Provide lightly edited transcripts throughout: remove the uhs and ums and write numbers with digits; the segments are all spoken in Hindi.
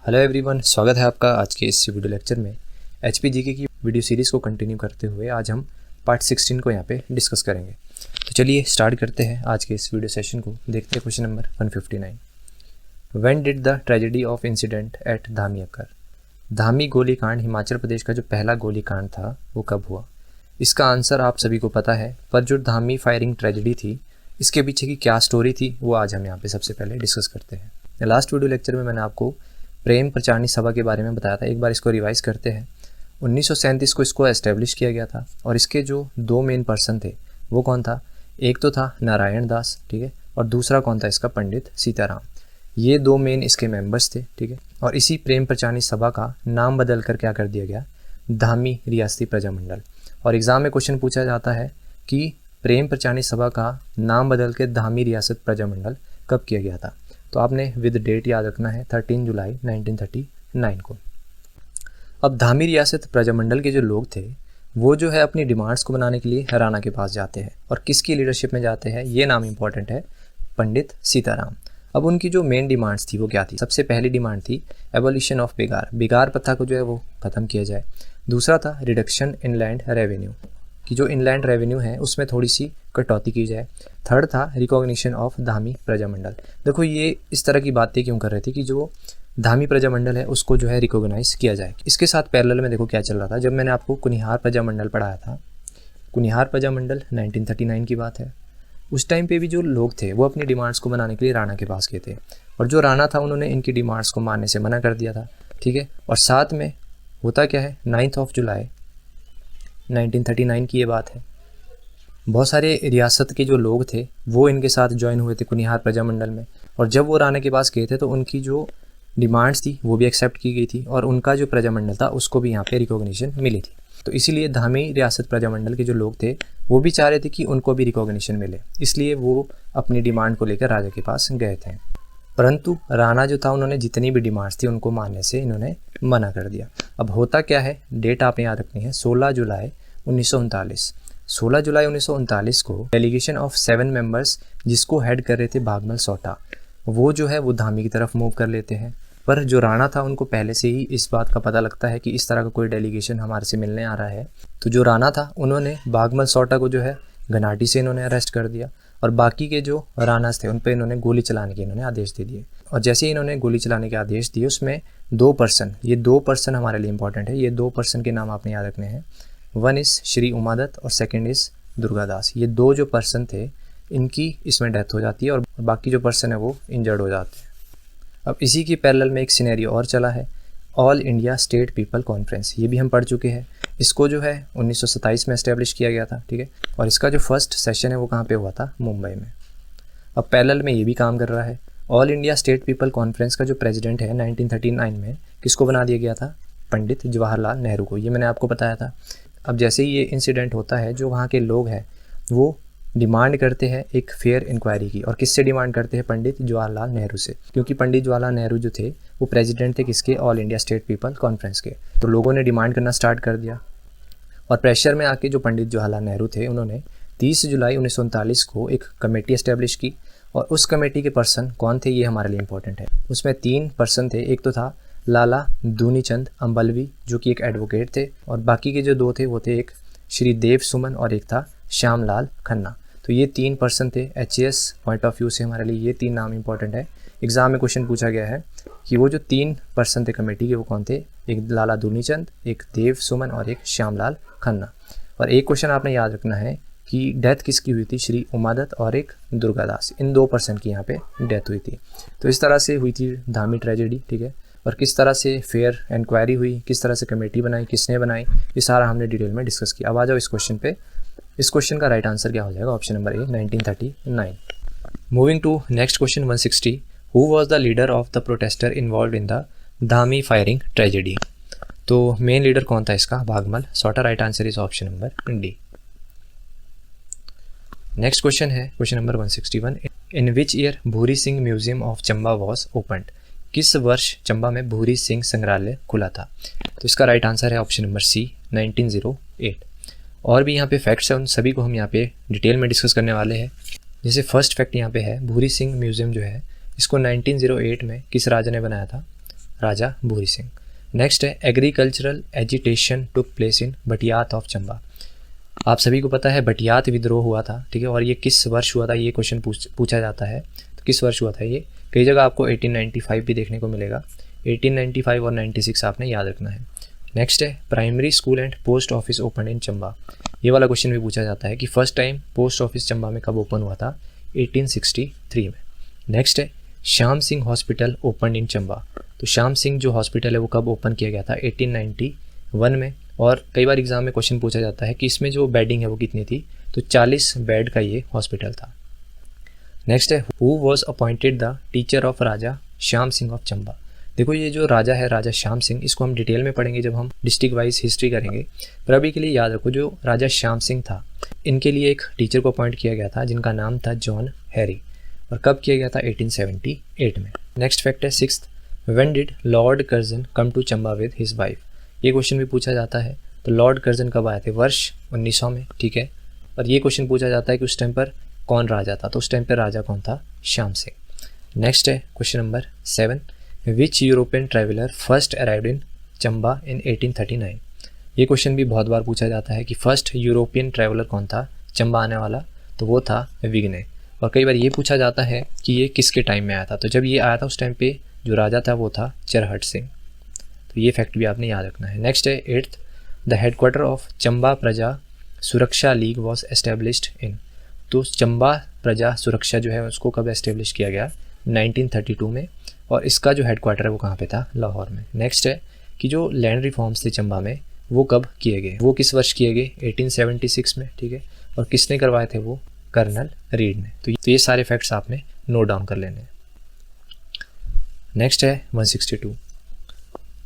हेलो एवरीवन, स्वागत है आपका आज के इस वीडियो लेक्चर में। एचपी जीके की वीडियो सीरीज़ को कंटिन्यू करते हुए आज हम पार्ट 16 को यहाँ पे डिस्कस करेंगे। तो चलिए स्टार्ट करते हैं आज के इस वीडियो सेशन को। देखते हैं question number 159। When did the tragedy of incident at Dhami occur? Dhami गोलीकांड हिमाचल प्रदेश का जो पहला गोलीकांड था वो कब हुआ? इसका आंसर आप सभी को पता है, पर जो धामी फायरिंग ट्रेजेडी थी इसके पीछे की क्या स्टोरी थी वो आज हम यहाँ पे सबसे पहले डिस्कस करते हैं। लास्ट वीडियो लेक्चर में मैंने आपको प्रेम प्रचारणी सभा के बारे में बताया था, एक बार इसको रिवाइज करते हैं। 1937 को इसको एस्टेब्लिश किया गया था और इसके जो दो मेन पर्सन थे वो कौन था? एक तो था नारायण दास, ठीक है, और दूसरा कौन था इसका? पंडित सीताराम। ये दो मेन इसके मेंबर्स थे, ठीक है। और इसी प्रेम प्रचारणी सभा का नाम बदल कर क्या कर दिया गया? धामी रियासती प्रजामंडल। और एग्जाम में क्वेश्चन पूछा जाता है कि प्रेम प्रचारणी सभा का नाम बदल के धामी रियासत प्रजामंडल कब किया गया था? तो आपने विद डेट याद रखना है 13 जुलाई 1939 को। अब धामी रियासत प्रजामंडल के जो लोग थे वो जो है अपनी डिमांड्स को बनाने के लिए राणा के पास जाते हैं। और किसकी लीडरशिप में जाते हैं ये नाम इंपॉर्टेंट है, पंडित सीताराम। अब उनकी जो मेन डिमांड्स थी वो क्या थी? सबसे पहली डिमांड थी एबोलिशन ऑफ बिगार, बिगार प्रथा को जो है वो ख़त्म किया जाए। दूसरा था रिडक्शन इन लैंड रेवेन्यू, कि जो इनलैंड रेवेन्यू है उसमें थोड़ी सी कटौती की जाए। थर्ड था रिकॉग्निशन ऑफ धामी प्रजामंडल। देखो ये इस तरह की बातें क्यों कर रहे थे कि जो धामी प्रजामंडल है उसको जो है रिकॉग्नाइज किया जाए। इसके साथ पैरेलल में देखो क्या चल रहा था। जब मैंने आपको कुनिहार प्रजामंडल पढ़ाया था, कुनिहार प्रजामंडल 1939 की बात है, उस टाइम पे भी जो लोग थे वो अपनी डिमांड्स को बनाने के लिए राणा के पास गए थे और जो राणा था उन्होंने इनकी डिमांड्स को मानने से मना कर दिया था, ठीक है। और साथ में होता क्या है, 9 जुलाई 1939 की ये बात है, बहुत सारे रियासत के जो लोग थे वो इनके साथ ज्वाइन हुए थे कुनिहार प्रजामंडल में। और जब वो राणा के पास गए थे तो उनकी जो डिमांड्स थी वो भी एक्सेप्ट की गई थी और उनका जो प्रजामंडल था उसको भी यहाँ पे रिकॉग्निशन मिली थी। तो इसीलिए धामी रियासत प्रजामंडल के जो लोग थे वो भी चाह रहे थे कि उनको भी रिकॉग्निशन मिले, इसलिए वो अपनी डिमांड को लेकर राजा के पास गए थे। परंतु राणा जो था उन्होंने जितनी भी डिमांड्स थी उनको मानने से इन्होंने मना कर दिया। अब होता क्या है, डेट आपने याद रखनी है 16 जुलाई 1939। 16 जुलाई 1939 को डेलीगेशन ऑफ 7 मेंबर्स जिसको हेड कर रहे थे भागमल सोटा, वो जो है वो धामी की तरफ मूव कर लेते हैं। पर जो राणा था उनको पहले से ही इस बात का पता लगता है कि इस तरह का कोई डेलीगेशन हमारे से मिलने आ रहा है। तो जो राणा था उन्होंने भागमल सोटा को जो है घनाटी से इन्होंने अरेस्ट कर दिया और बाकी के जो राणास थे उन पर इन्होंने गोली चलाने के इन्होंने आदेश दे दिए। और जैसे ही इन्होंने गोली चलाने के आदेश दिए उसमें 2 पर्सन, ये 2 पर्सन हमारे लिए इंपॉर्टेंट है, ये 2 पर्सन के नाम आपने याद रखने हैं। वन इज़ श्री उमादत्त और सेकंड इज़ दुर्गादास। ये 2 जो पर्सन थे इनकी इसमें डेथ हो जाती है और बाकी जो पर्सन है वो इंजर्ड हो जाते हैं। अब इसी की पैरेलल में एक सिनेरियो और चला है, all India state people conference, ये भी हम पढ़ चुके हैं। इसको जो है 1927 में एस्टेब्लिश किया गया था, ठीक है। और इसका जो फर्स्ट सेशन है वो कहाँ पे हुआ था? मुंबई में। अब पैरेलल में ये भी काम कर रहा है। All India state people conference का जो प्रेसिडेंट है 1939 में किसको बना दिया गया था? पंडित जवाहरलाल नेहरू को। ये मैंने आपको बताया था। अब जैसे ही ये इंसिडेंट होता है जो वहाँ के लोग हैं वो डिमांड करते हैं एक फेयर इंक्वायरी की। और किससे डिमांड करते हैं? पंडित जवाहरलाल नेहरू से, क्योंकि पंडित जवाहरलाल नेहरू जो थे वो प्रेसिडेंट थे किसके? All India state people conference के। तो लोगों ने डिमांड करना स्टार्ट कर दिया और प्रेशर में आके जो पंडित जवाहरलाल नेहरू थे उन्होंने 30 जुलाई 1939 को एक कमेटी एस्टेब्लिश की। और उस कमेटी के पर्सन कौन थे ये हमारे लिए इंपॉर्टेंट है। उसमें 3 पर्सन थे, एक तो था लाला दूनीचंद अम्बलवी जो कि एक एडवोकेट थे और बाकी के जो 2 थे वो थे एक श्री देव सुमन और एक था श्यामलाल खन्ना। तो ये 3 पर्सन थे। HAS पॉइंट ऑफ व्यू से हमारे लिए ये 3 नाम इंपॉर्टेंट है। एग्जाम में क्वेश्चन पूछा गया है कि वो जो 3 पर्सन थे कमेटी के वो कौन थे? एक लाला दूनीचंद, एक देव सुमन और एक श्यामलाल खन्ना। और एक क्वेश्चन आपने याद रखना है कि डेथ किसकी हुई थी? श्री उमादत्त और एक दुर्गादास, इन 2 पर्सन की यहाँ पे डेथ हुई थी। तो इस तरह से हुई थी धामी ट्रेजेडी, ठीक है। और किस तरह से फेयर इंक्वायरी हुई, किस तरह से कमेटी बनाई, किसने बनाई, ये सारा हमने डिटेल में डिस्कस किया। अब आ जाओ इस क्वेश्चन पे। इस क्वेश्चन का राइट आंसर क्या हो जाएगा? Option number A 1939। Moving to next question 160। Who was the leader of the protester involve in the Dhami firing tragedy? तो मेन लीडर कौन था इसका? Bhagmal Sota. Right answer is option number D. Next question है question number 161। In which year Bhuri Singh museum of Chamba was opened? किस वर्ष चंबा में भूरी सिंह संग्रहालय खुला था? तो इसका राइट आंसर है ऑप्शन नंबर सी 1908। और भी यहाँ पे फैक्ट्स हैं, उन सभी को हम यहाँ पे डिटेल में डिस्कस करने वाले हैं। जैसे फर्स्ट फैक्ट यहाँ पे है, भूरी सिंह म्यूजियम जो है इसको 1908 में किस राजा ने बनाया था? राजा भूरी सिंह। नेक्स्ट है agricultural agitation took place in Bhattiyat of Chamba. आप सभी को पता है भटियात विद्रोह हुआ था, ठीक है, और ये किस वर्ष हुआ था ये क्वेश्चन पूछा जाता है। तो किस वर्ष हुआ था ये, कई जगह आपको 1895 भी देखने को मिलेगा। 1895 और 96 आपने याद रखना है। नेक्स्ट है primary school and post office open in Chamba. ये वाला क्वेश्चन भी पूछा जाता है कि first time post office Chamba में कब ओपन हुआ था, 1863 में। नेक्स्ट है Shyam Singh hospital open in Chamba. तो श्याम सिंह जो हॉस्पिटल है वो कब ओपन किया गया था, 1891 में। और कई बार एग्जाम में क्वेश्चन पूछा जाता है कि इसमें जो बेडिंग है वो कितनी थी, तो 40 बेड का ये हॉस्पिटल था। नेक्स्ट है who was appointed the teacher of Raja Shyam Singh of Chamba. देखो ये जो राजा है राजा श्याम सिंह, इसको हम डिटेल में पढ़ेंगे जब हम डिस्ट्रिक्ट वाइज हिस्ट्री करेंगे। पर अभी के लिए याद रखो जो राजा श्याम सिंह था, इनके लिए एक टीचर को अपॉइंट किया गया था जिनका नाम था जॉन हैरी। और कब किया गया था, 1878 में। नेक्स्ट फैक्ट है 6th, when did Lord Curzon come to Chamba with his wife. ये क्वेश्चन भी पूछा जाता है। तो लॉर्ड कर्जन कब आए थे, वर्ष 1900 में, ठीक है। और ये क्वेश्चन पूछा जाता है कि उस टाइम पर कौन राजा था, तो उस टाइम पर राजा कौन था, श्याम सिंह। नेक्स्ट है question number 7, which European traveller first arrived in Chamba in 1839। ये क्वेश्चन भी बहुत बार पूछा जाता है कि फर्स्ट यूरोपियन ट्रैवलर कौन था चंबा आने वाला, तो वो था विग्ने। और कई बार ये पूछा जाता है कि ये किसके टाइम में आया था, तो जब ये आया था उस टाइम पे जो राजा था वो था चरहट सिंह। तो ये फैक्ट भी आपने याद रखना है। नेक्स्ट है 8th, the headquarter of Chamba प्रजा सुरक्षा लीग वॉज एस्टेब्लिश्ड इन। तो चंबा प्रजा सुरक्षा जो है उसको कब एस्टेब्लिश किया गया, 1932 में। और इसका जो हेडक्वार्टर है वो कहाँ पे था, लाहौर में। नेक्स्ट है कि जो लैंड रिफॉर्म्स थे चंबा में वो कब किए गए, वो किस वर्ष किए गए, 1876 में, ठीक है। और किसने करवाए थे वो, कर्नल रीड ने। तो ये सारे फैक्ट्स आपने नोट डाउन कर लेने हैं। नेक्स्ट है 162,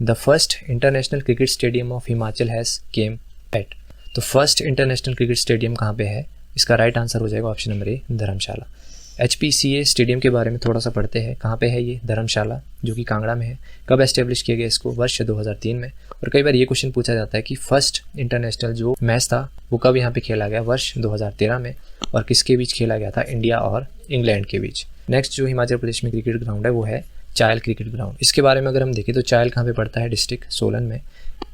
the first international cricket stadium of Himachal has came at. तो फर्स्ट इंटरनेशनल क्रिकेट स्टेडियम कहाँ पे है, इसका राइट आंसर हो जाएगा ऑप्शन नंबर ए, धर्मशाला। HPCA स्टेडियम के बारे में थोड़ा सा पढ़ते हैं। कहाँ पे है ये, धर्मशाला, जो कि कांगड़ा में है। कब एस्टेब्लिश किया गया इसको, वर्ष 2003 में। और कई बार ये क्वेश्चन पूछा जाता है कि फर्स्ट इंटरनेशनल जो मैच था वो कब यहाँ पे खेला गया, वर्ष 2013 में। और किसके बीच खेला गया था, इंडिया और इंग्लैंड के बीच। नेक्स्ट जो हिमाचल प्रदेश में क्रिकेट ग्राउंड है वो है चायल क्रिकेट ग्राउंड। इसके बारे में अगर हम देखें तो चायल कहाँ पे पड़ता है, डिस्ट्रिक्ट सोलन में।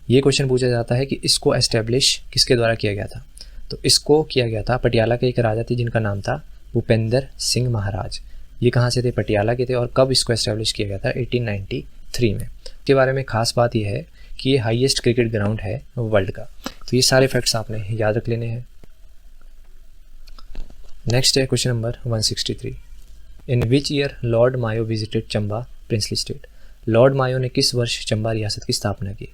ये क्वेश्चन पूछा जाता है कि इसको एस्टेब्लिश किसके द्वारा किया गया था, तो इसको किया गया था पटियाला के एक राजा थे जिनका नाम था भूपेंद्र सिंह महाराज। ये कहाँ से थे, पटियाला के थे। और कब इसको एस्टेब्लिश किया गया था, 1893 में। इसके बारे में खास बात यह है कि ये हाईएस्ट क्रिकेट ग्राउंड है वर्ल्ड का। तो ये सारे फैक्ट्स आपने याद रख लेने हैं। नेक्स्ट है question number 163, in which year Lord Mayo visited Chamba princely state. Lord Mayo ने किस वर्ष चंबा रियासत की स्थापना की।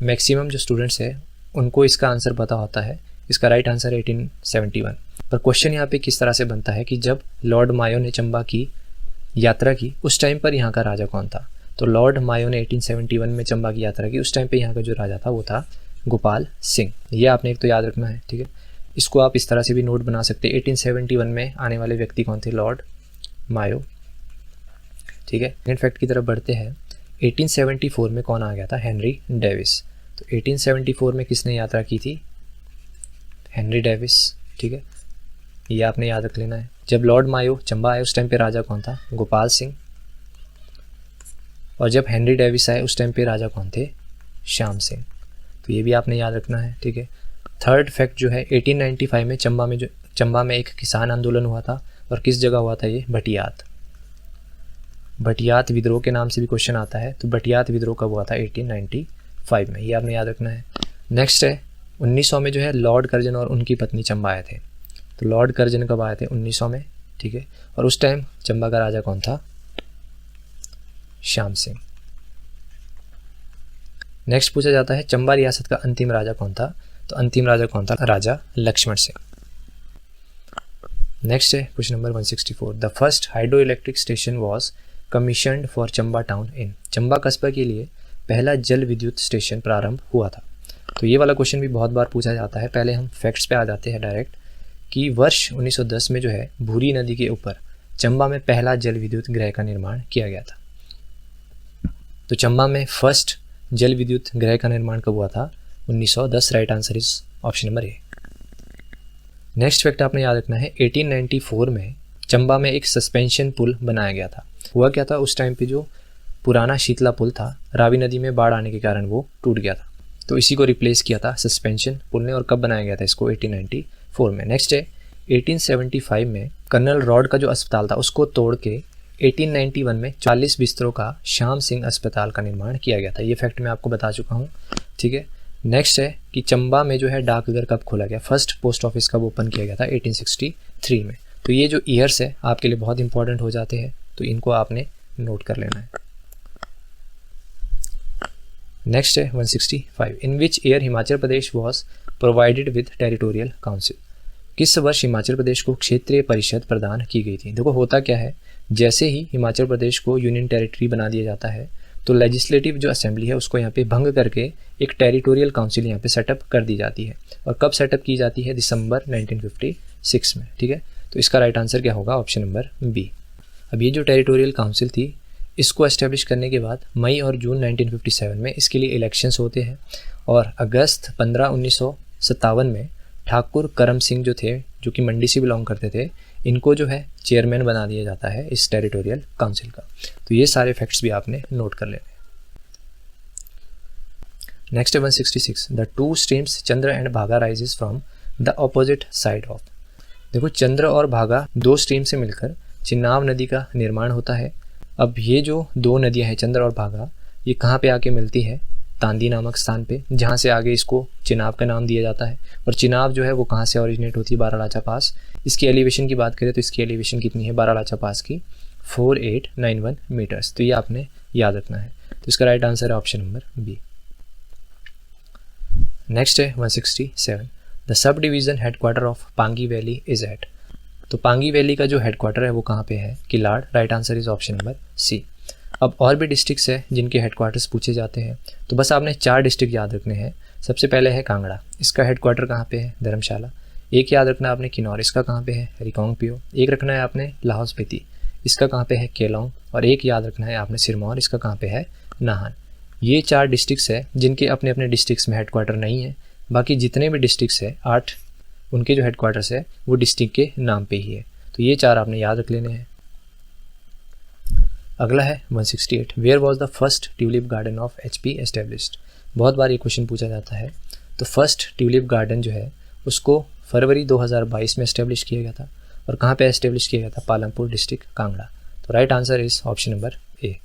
मैक्सिमम जो स्टूडेंट्स हैं उनको इसका आंसर पता होता है। इसका राइट आंसर है 1871। पर क्वेश्चन यहाँ पे किस तरह से बनता है कि जब लॉर्ड मायो ने चंबा की यात्रा की उस टाइम पर यहाँ का राजा कौन था। तो लॉर्ड मायो ने 1871 में चंबा की यात्रा की, उस टाइम पे यहाँ का जो राजा था वो था गोपाल सिंह। ये आपने एक तो याद रखना है, ठीक है। इसको आप इस तरह से भी नोट बना सकते हैं, 1871 में आने वाले व्यक्ति कौन थे, लॉर्ड मायो, ठीक है। सेकंड फैक्ट की तरफ बढ़ते हैं। 1874 में कौन आ गया था, हेनरी डेविस। तो 1874 में किसने यात्रा की थी, हेनरी डेविस, ठीक है। ये आपने याद रख लेना है। जब लॉर्ड मायो चंबा आए उस टाइम पे राजा कौन था, गोपाल सिंह। और जब हेनरी डेविस आए उस टाइम पे राजा कौन थे, श्याम सिंह। तो ये भी आपने याद रखना है, ठीक है। थर्ड फैक्ट जो है 1895 में चंबा में एक किसान आंदोलन हुआ था। और किस जगह हुआ था ये, भटियात। भटियात विद्रोह के नाम से भी क्वेश्चन आता है। तो भटियात विद्रोह कब हुआ था, 1895 में। ये आपने याद रखना है। नेक्स्ट है 1900 में जो है लॉर्ड कर्जन और उनकी पत्नी चंबा आए थे। तो लॉर्ड कर्जन कब आए थे, 1900 में, ठीक है। और उस टाइम चंबा का राजा कौन था, श्याम सिंह। नेक्स्ट पूछा जाता है चंबा रियासत का अंतिम राजा कौन था। तो अंतिम राजा कौन था, राजा लक्ष्मण सिंह। नेक्स्ट है question number 164, the first hydro electric station was commissioned for Chamba town in. Chamba कस्बा के लिए पहला जल विद्युत स्टेशन प्रारंभ हुआ था। तो ये वाला क्वेश्चन भी बहुत बार पूछा जाता है। पहले हम फैक्ट्स पे आ जाते हैं डायरेक्ट कि वर्ष 1910 में जो है भूरी नदी के ऊपर चंबा में पहला जल विद्युत गृह का निर्माण किया गया था। तो चंबा में फर्स्ट जल विद्युत गृह का निर्माण कब हुआ था, 1910। Right answer is option number A. Next fact आपने याद रखना है 1894 में चंबा में एक सस्पेंशन पुल बनाया गया था। हुआ क्या था, उस टाइम पे जो पुराना शीतला पुल था, रावी नदी में बाढ़ आने के कारण वो टूट गया था, तो इसी को रिप्लेस किया था सस्पेंशन पुल ने। और कब बनाया गया था इसको? 1894 में। नेक्स्ट है 1875 में कर्नल रॉड का जो अस्पताल था उसको तोड़ के 1891 में 40 बिस्तरों का श्याम सिंह अस्पताल का निर्माण किया गया था। ये फैक्ट मैं आपको बता चुका हूँ, ठीक है। नेक्स्ट है कि चंबा में जो है डाकघर कब खोला गया? फर्स्ट पोस्ट ऑफिस कब ओपन किया गया था? 1863 में। तो ये जो ईयर्स है आपके लिए बहुत इंपॉर्टेंट हो जाते हैं, तो इनको आपने नोट कर लेना है। नेक्स्ट है 165, in which year Himachal Pradesh was provided with territorial council? किस वर्ष हिमाचल प्रदेश को क्षेत्रीय परिषद प्रदान की गई थी? देखो होता क्या है, जैसे ही हिमाचल प्रदेश को यूनियन टेरिटरी बना दिया जाता है तो लेजिस्लेटिव जो असेंबली है उसको यहाँ पे भंग करके एक टेरिटोरियल काउंसिल यहाँ पे सेटअप कर दी जाती है। और कब सेटअप की जाती है? दिसंबर 1956 में, ठीक है। तो इसका राइट आंसर क्या होगा? Option number B. अब ये जो टेरिटोरियल काउंसिल थी इसको एस्टेब्लिश करने के बाद मई और जून 1957 में इसके लिए इलेक्शंस होते हैं, और अगस्त 15 1957 में ठाकुर करम सिंह जो थे, जो कि मंडी से बिलोंग करते थे, इनको जो है चेयरमैन बना दिया जाता है इस टेरिटोरियल काउंसिल का। तो ये सारे फैक्ट्स भी आपने नोट कर लेने। नेक्स्ट है 166, the two streams Chandra and Bhaga rises from the opposite side of. देखो चंद्र और भागा दो स्ट्रीम से मिलकर चिनाब नदी का निर्माण होता है। अब ये जो दो नदियां हैं चंद्र और भागा, ये कहाँ पे आके मिलती है? तांदी नामक स्थान पे, जहाँ से आगे इसको चिनाब का नाम दिया जाता है। और चिनाब जो है वो कहाँ से ओरिजिनेट होती है? बारालाचा पास। इसकी एलिवेशन की बात करें तो इसकी एलिवेशन कितनी है बारालाचा पास की? 4891 मीटर्स। तो ये आपने याद रखना है। तो इसका राइट आंसर है ऑप्शन नंबर बी। नेक्स्ट है 167, the sub division headquarter of Pangi valley is at. तो पांगी वैली का जो हेडक्वार्टर है वो कहाँ पे है? Killar. Right answer is option number C. अब और भी डिस्ट्रिक्ट्स है जिनके हेडक्वार्टर्स पूछे जाते हैं, तो बस आपने 4 डिस्ट्रिक्ट याद रखने हैं। सबसे पहले है कांगड़ा, इसका हेडक्वार्टर कहाँ पे है? धर्मशाला। एक याद रखना आपने किन्नौर, इसका कहाँ पे है? रिकांगपिओ। एक रखना है आपने लाहौल स्पीति, इसका कहाँ पे है? केलांग। और एक याद रखना है आपने सिरमौर, इसका कहाँ पे है? नाहन। ये 4 डिस्ट्रिक्ट्स है जिनके अपने अपने डिस्ट्रिक्ट्स में हेडक्वार्टर नहीं है। बाकी जितने भी डिस्ट्रिक्ट्स है 8, उनके जो हेडक्वार्टर्स है वो डिस्ट्रिक्ट के नाम पे ही है। तो ये 4 आपने याद रख लेने हैं। अगला है 168, where was the first tulip garden of HP established? बहुत बार ये क्वेश्चन पूछा जाता है। तो फर्स्ट ट्यूलिप गार्डन जो है उसको फरवरी 2022 में एस्टेब्लिश किया गया था। और कहाँ पे एस्टेब्लिश किया गया था? पालमपुर डिस्ट्रिक्ट, कांगड़ा। तो right answer is option number ए।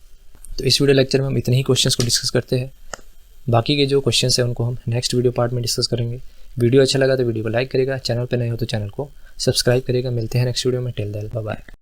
तो इस वीडियो लेक्चर में हम इतने ही क्वेश्चंस को डिस्कस करते हैं। बाकी के जो क्वेश्चंस हैं उनको हम नेक्स्ट वीडियो पार्ट में डिस्कस करेंगे। वीडियो अच्छा लगा तो वीडियो को लाइक करेगा, चैनल पर नए हो तो चैनल को सब्सक्राइब करेगा। मिलते हैं नेक्स्ट वीडियो में। Till then bye bye.